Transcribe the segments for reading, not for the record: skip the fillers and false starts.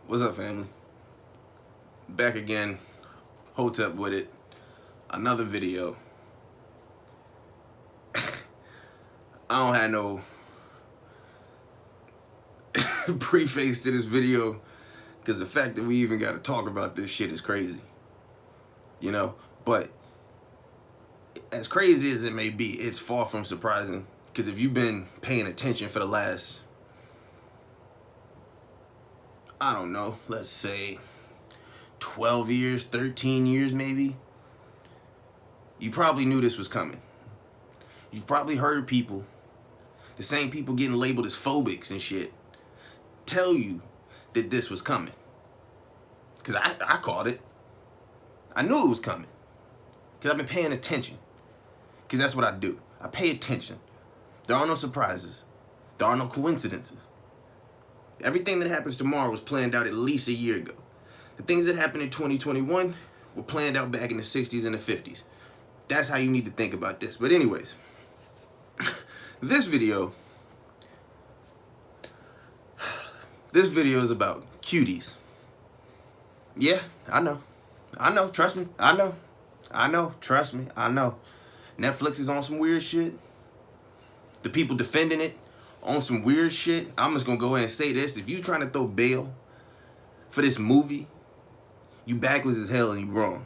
What's up, family? Back again, Hotep with it. Another video. I don't have no preface to this video because the fact that we even got to talk about this shit is crazy. You know? But as crazy as it may be, it's far from surprising because if you've been paying attention for the last, I don't know, let's say 12 years, 13 years maybe, you probably knew this was coming. You've probably heard people, the same people getting labeled as phobics and shit, tell you that this was coming. Because I caught it. I knew it was coming. Because I've been paying attention. Because that's what I do. I pay attention. There are no surprises. There are no coincidences. Everything that happens tomorrow was planned out at least a year ago. The things that happened in 2021 were planned out back in the 60s and the 50s. That's how you need to think about this. But anyways, this video is about cuties. Yeah, I know, trust me, I know, trust me, I know. Netflix is on some weird shit. The people defending it on some weird shit. I'm just gonna go ahead and say this. If you trying to throw bail for this movie, you backwards as hell and you wrong.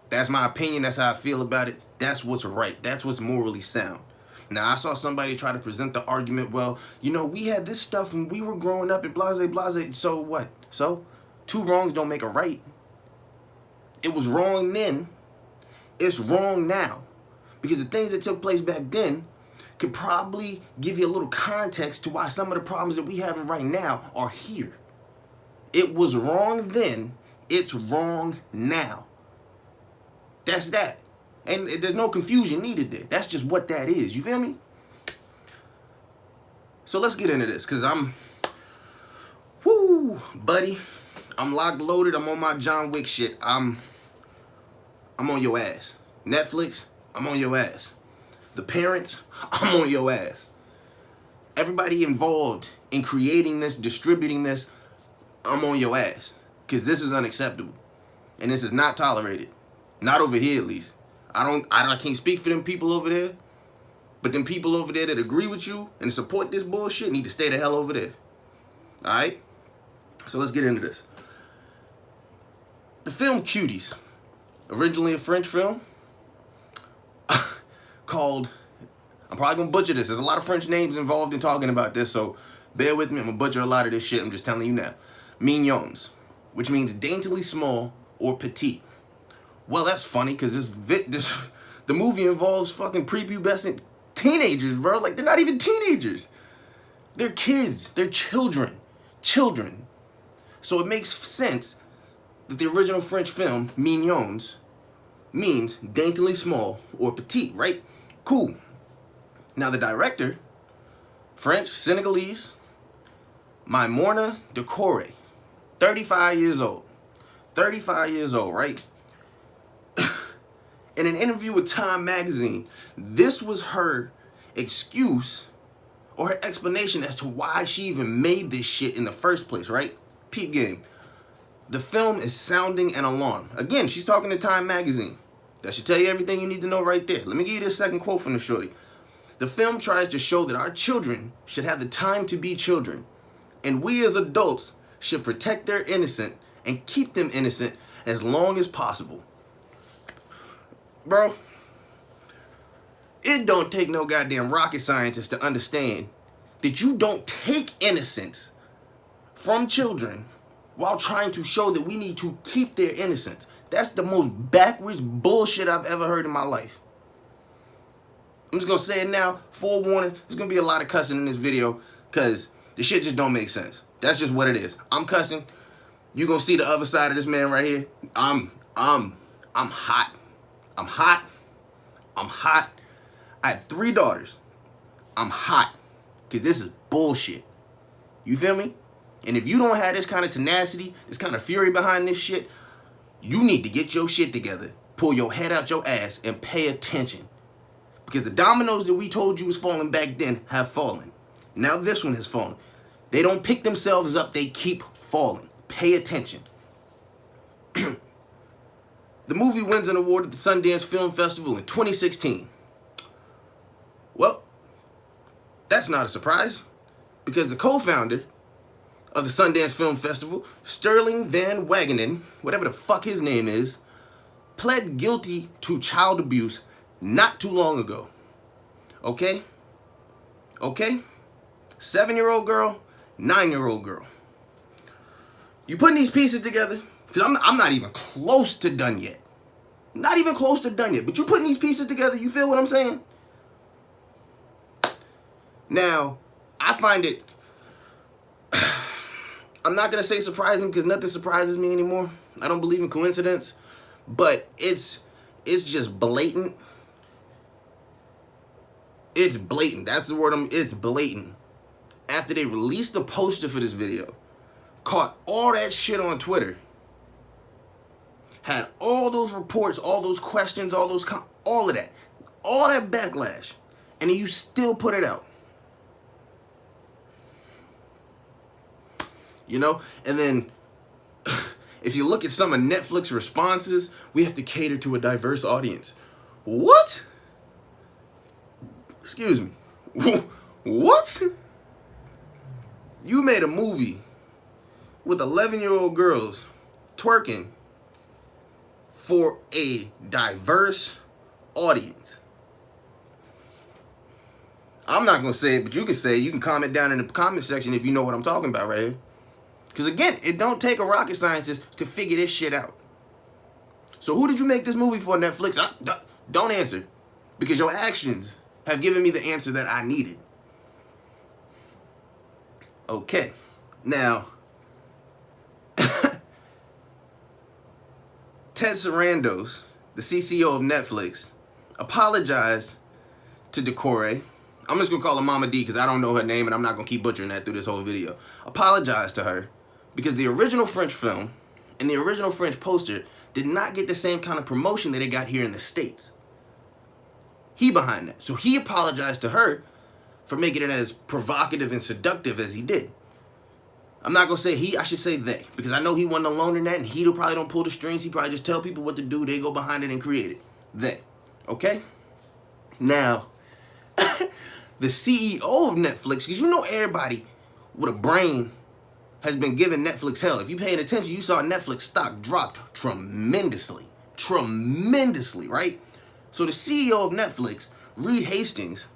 That's my opinion. That's how I feel about it. That's what's right. That's what's morally sound. Now, I saw somebody try to present the argument, well, you know, we had this stuff when we were growing up and blase, blase. So what? So? Two wrongs don't make a right. It was wrong then. It's wrong now. Because the things that took place back then could probably give you a little context to why some of the problems that we having right now are here. It was wrong then. It's wrong now. That's that. And there's no confusion needed there. That's just what that is. You feel me? So let's get into this. Because buddy. I'm locked, loaded. I'm on my John Wick shit. I'm on your ass. Netflix, I'm on your ass. The parents, I'm on your ass. Everybody involved in creating this, distributing this, I'm on your ass. Because this is unacceptable. And this is not tolerated. Not over here, at least. I can't speak for them people over there. But them people over there that agree with you and support this bullshit need to stay the hell over there. Alright? So let's get into this. The film Cuties, originally a French film, called, I'm probably going to butcher this. There's a lot of French names involved in talking about this, so bear with me. I'm going to butcher a lot of this shit. I'm just telling you now. Mignons, which means daintily small or petite. Well, that's funny because the movie involves fucking prepubescent teenagers, bro. Like, they're not even teenagers. They're kids. They're children. Children. So it makes sense that the original French film, Mignons, means daintily small or petite, right? Cool. Now the director, French, Senegalese, Maimouna Decore, 35 years old. 35 years old, right? In an interview with Time magazine, this was her excuse or her explanation as to why she even made this shit in the first place, right? Peep game. The film is sounding an alarm. Again, she's talking to Time magazine. That should tell you everything you need to know right there. Let me give you this second quote from the shorty. The film tries to show that our children should have the time to be children. And we as adults should protect their innocence and keep them innocent as long as possible. Bro, it don't take no goddamn rocket scientist to understand that you don't take innocence from children while trying to show that we need to keep their innocence. That's the most backwards bullshit I've ever heard in my life. I'm just going to say it now, forewarning, there's going to be a lot of cussing in this video because the shit just don't make sense. That's just what it is. I'm cussing. You're going to see the other side of this man right here. I'm hot. I'm hot. I'm hot. I have 3 daughters. I'm hot. Because this is bullshit. You feel me? And if you don't have this kind of tenacity, this kind of fury behind this shit, you need to get your shit together, pull your head out your ass, and pay attention. Because the dominoes that we told you was falling back then have fallen. Now this one has fallen. They don't pick themselves up, they keep falling. Pay attention. The movie wins an award at the Sundance Film Festival in 2016. Well, that's not a surprise, because the co-founder of the Sundance Film Festival, Sterling Van Wagenen, whatever the fuck his name is, pled guilty to child abuse not too long ago. Okay? Okay? 7-year-old girl, 9-year-old girl. You putting these pieces together? Because I'm not even close to done yet. Not even close to done yet. But you putting these pieces together, you feel what I'm saying? Now, I find it... I'm not going to say surprising because nothing surprises me anymore. I don't believe in coincidence. But it's just blatant. It's blatant. That's the word. It's blatant. After they released the poster for this video, caught all that shit on Twitter, had all those reports, all those questions, all of that backlash, and then you still put it out. You know? And then if you look at some of Netflix responses, we have to cater to a diverse audience. What? Excuse me. What? You made a movie with 11-year-old girls twerking for a diverse audience. I'm not going to say it, but you can say it. You can comment down in the comment section if you know what I'm talking about right here. Because again, it don't take a rocket scientist to figure this shit out. So who did you make this movie for, Netflix? Don't answer. Because your actions have given me the answer that I needed. Okay. Now, Ted Sarandos, the CCO of Netflix, apologized to Decore. I'm just going to call her Mama D because I don't know her name and I'm not going to keep butchering that through this whole video. Apologized to her because the original French film and the original French poster did not get the same kind of promotion that it got here in the States. He behind that. So he apologized to her for making it as provocative and seductive as he did. I'm not going to say he, I should say they, because I know he wasn't alone in that, and he probably don't pull the strings. He probably just tell people what to do. They go behind it and create it. They. Okay? Now, the CEO of Netflix, because you know everybody with a brain has been giving Netflix hell. If you paying attention, you saw Netflix stock dropped tremendously. Tremendously, right? So the CEO of Netflix, Reed Hastings,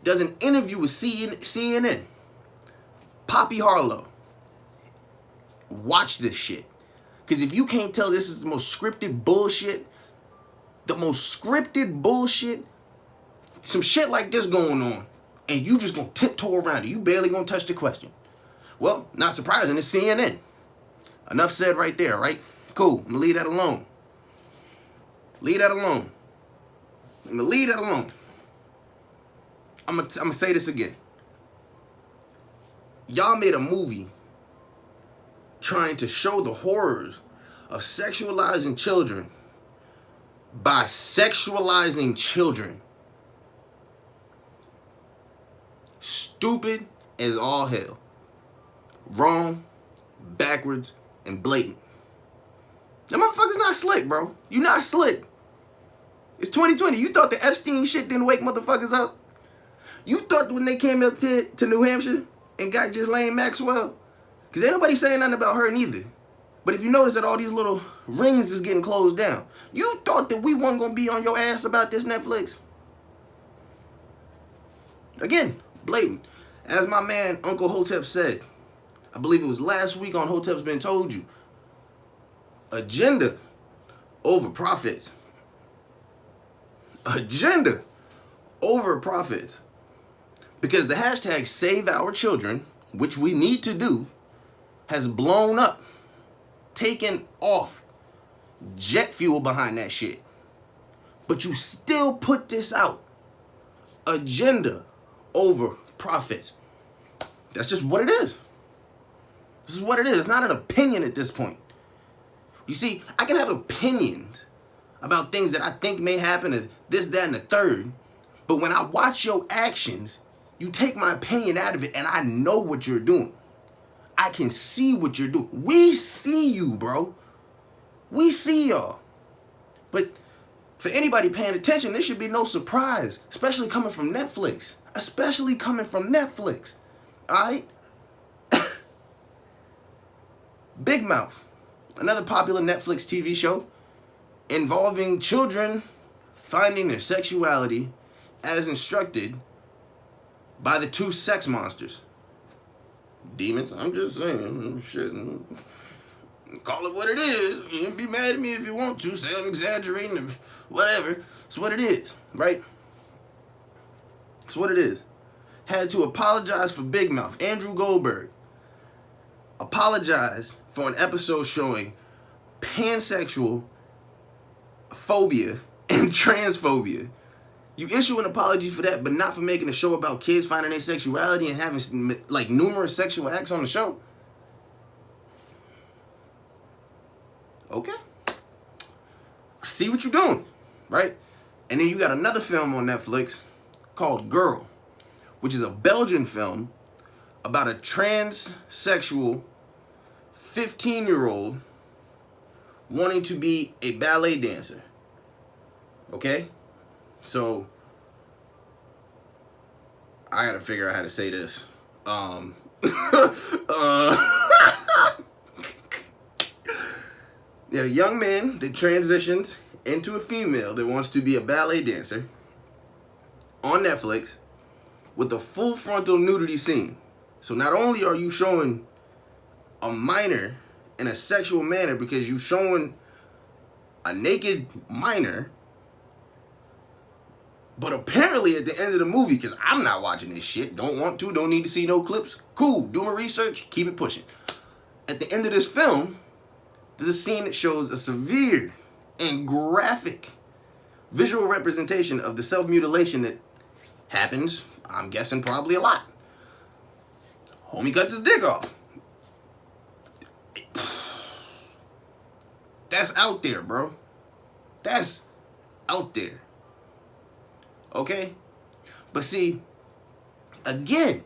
does an interview with CNN. Poppy Harlow. Watch this shit. Because if you can't tell this is the most scripted bullshit, some shit like this going on, and you just gonna tiptoe around it. You barely gonna touch the question. Well, not surprising, it's CNN. Enough said right there, right? Cool, I'm gonna leave that alone. Leave that alone. I'm gonna leave that alone. I'm gonna say this again. Y'all made a movie trying to show the horrors of sexualizing children by sexualizing children. Stupid as all hell. Wrong, backwards, and blatant. That motherfucker's not slick, bro. You not slick. It's 2020. You thought the Epstein shit didn't wake motherfuckers up? You thought when they came up to New Hampshire and got Ghislaine Maxwell? Because ain't nobody saying nothing about her neither. But if you notice that all these little rings is getting closed down, you thought that we weren't going to be on your ass about this, Netflix? Again, blatant. As my man Uncle Hotep said, I believe it was last week on Hotep's Been Told You, agenda over profits. Agenda over profits. Because the hashtag Save Our Children, which we need to do, has blown up, taken off, jet fuel behind that shit. But you still put this out. Agenda over profits. That's just what it is. This is what it is. It's not an opinion at this point. You see, I can have opinions about things that I think may happen, and this, that, and the third. But when I watch your actions, you take my opinion out of it, and I know what you're doing. I can see what you're doing. We see you, bro. We see y'all. But for anybody paying attention, this should be no surprise, especially coming from Netflix. Especially coming from Netflix. Alright? Big Mouth, another popular Netflix TV show involving children finding their sexuality as instructed by the two sex monsters. Demons, I'm just saying, shit. Call it what it is. You can be mad at me if you want to, say I'm exaggerating, whatever. It's what it is, right? It's what it is. Had to apologize for Big Mouth. Andrew Goldberg apologized for an episode showing pansexual phobia and transphobia. You issue an apology for that, but not for making a show about kids finding their sexuality and having like numerous sexual acts on the show. Okay. I see what you're doing, right? And then you got another film on Netflix called Girl, which is a Belgian film about a transsexual 15-year-old wanting to be a ballet dancer. Okay? So, I gotta figure out how to say this. Yeah, a young man that transitions into a female that wants to be a ballet dancer on Netflix with a full frontal nudity scene. So not only are you showing a minor in a sexual manner because you're showing a naked minor, but apparently at the end of the movie, because I'm not watching this shit, don't want to, don't need to see no clips, cool, do my research, keep it pushing. At the end of this film, there's a scene that shows a severe and graphic visual representation of the self-mutilation that happens, I'm guessing probably a lot. Homie cuts his dick off. That's out there, bro. That's out there. Okay? But see, again,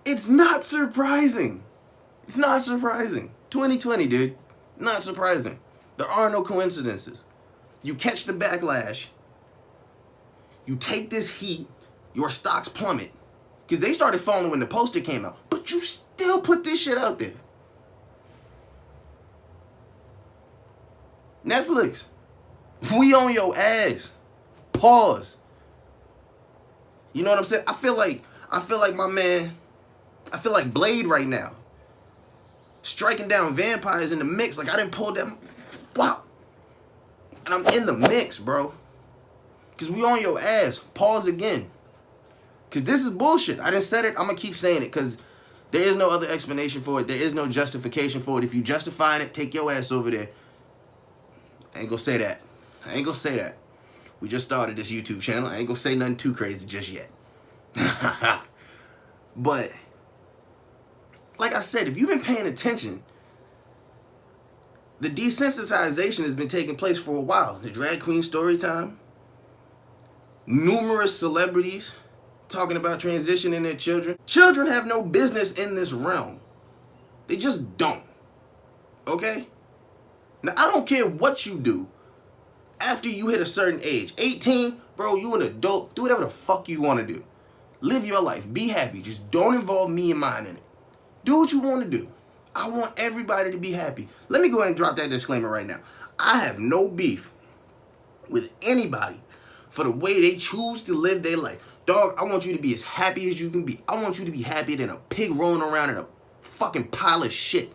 it's not surprising. It's not surprising. 2020, dude. Not surprising. There are no coincidences. You catch the backlash. You take this heat. Your stocks plummet. Because they started falling when the poster came out. But you still put this shit out there. Netflix. We on your ass. Pause. You know what I'm saying? I feel like my man, I feel like Blade right now. Striking down vampires in the mix. Like I didn't pull them. Wow. And I'm in the mix, bro. Because we on your ass. Pause again. Because this is bullshit. I didn't said it. I'm going to keep saying it. Because there is no other explanation for it. There is no justification for it. If you justifying it, take your ass over there. I ain't going to say that. I ain't going to say that. We just started this YouTube channel. I ain't going to say nothing too crazy just yet. But, like I said, if you've been paying attention, the desensitization has been taking place for a while. The drag queen story time. Numerous celebrities talking about transitioning their children. Children have no business in this realm. They just don't. Okay? Now, I don't care what you do after you hit a certain age. 18, bro, you an adult. Do whatever the fuck you want to do. Live your life. Be happy. Just don't involve me and mine in it. Do what you want to do. I want everybody to be happy. Let me go ahead and drop that disclaimer right now. I have no beef with anybody for the way they choose to live their life. Dog, I want you to be as happy as you can be. I want you to be happier than a pig rolling around in a fucking pile of shit.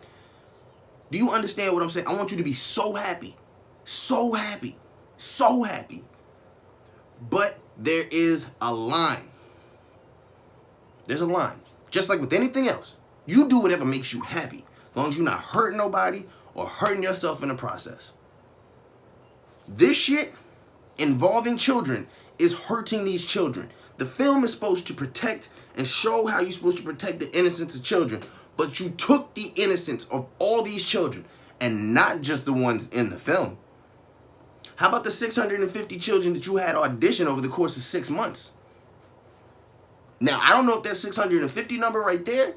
Do you understand what I'm saying? I want you to be so happy. So happy. So happy. But there is a line. There's a line. Just like with anything else. You do whatever makes you happy. As long as you're not hurting nobody or hurting yourself in the process. This shit involving children is hurting these children. The film is supposed to protect and show how you're supposed to protect the innocence of children. But you took the innocence of all these children and not just the ones in the film. How about the 650 children that you had audition over the course of 6 months? Now, I don't know if that 650 number right there,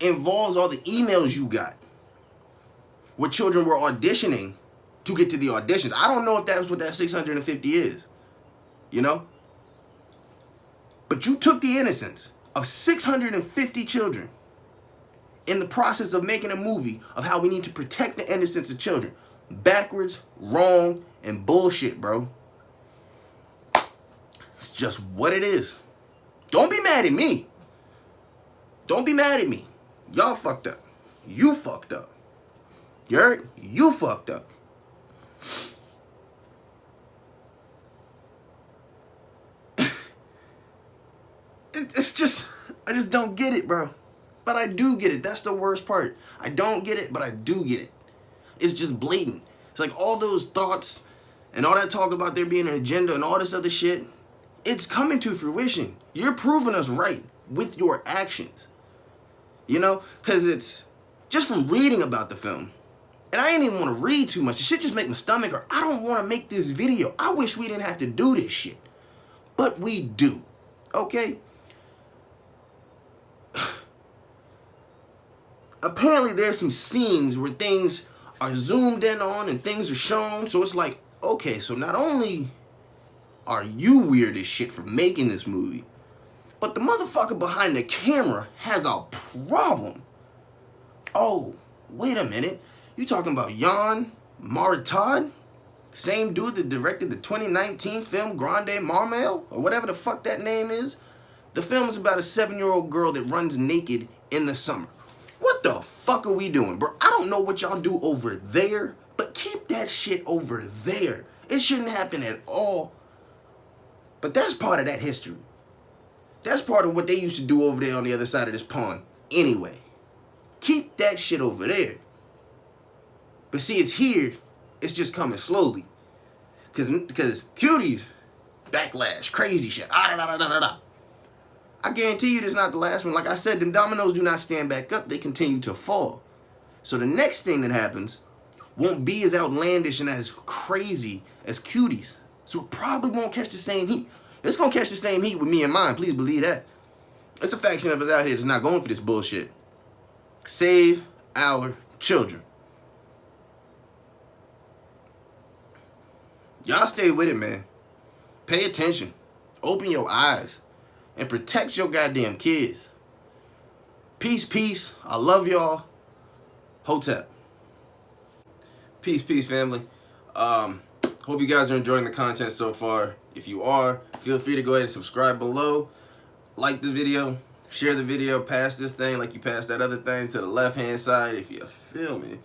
involves all the emails you got where children were auditioning to get to the auditions. I don't know if that's what that 650 is, you know? But you took the innocence of 650 children in the process of making a movie of how we need to protect the innocence of children. Backwards, wrong, and bullshit, bro. It's just what it is. Don't be mad at me. Don't be mad at me. Y'all fucked up. You fucked up. You heard? You fucked up. It's just, I just don't get it, bro. But I do get it. That's the worst part. I don't get it, but I do get it. It's just blatant. It's like all those thoughts and all that talk about there being an agenda and all this other shit, it's coming to fruition. You're proving us right with your actions. You know? Because it's just from reading about the film. And I ain't even want to read too much. The shit just make my stomach hurt. I don't want to make this video. I wish we didn't have to do this shit. But we do. Okay? Apparently there's some scenes where things are zoomed in on and things are shown. So it's like, okay, so not only are you weird as shit for making this movie, but the motherfucker behind the camera has a problem. Oh, wait a minute. You talking about Jan Martad? Same dude that directed the 2019 film Grande Marmel? Or whatever the fuck that name is? The film is about a 7-year-old girl that runs naked in the summer. What the fuck are we doing, bro? I don't know what y'all do over there, but keep that shit over there. It shouldn't happen at all. But that's part of that history. That's part of what they used to do over there on the other side of this pond. Anyway, keep that shit over there. But see, it's here. It's just coming slowly. Because Cuties, backlash, crazy shit. I guarantee you this is not the last one. Like I said, them dominoes do not stand back up. They continue to fall. So the next thing that happens won't be as outlandish and as crazy as Cuties. So it probably won't catch the same heat. It's going to catch the same heat with me and mine. Please believe that. It's a faction of us out here that's not going for this bullshit. Save our children. Y'all stay with it, man. Pay attention. Open your eyes. And protect your goddamn kids. Peace, peace. I love y'all. Hotep. Peace, peace, family. Hope you guys are enjoying the content so far. If you are, feel free to go ahead and subscribe below. Like the video. Share the video. Pass this thing like you passed that other thing to the left-hand side, if you feel me.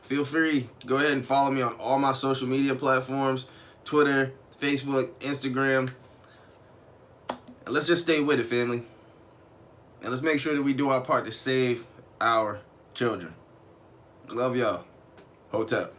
Feel free to go ahead and follow me on all my social media platforms. Twitter, Facebook, Instagram. And let's just stay with it, family. And let's make sure that we do our part to save our children. Love y'all. Hotep.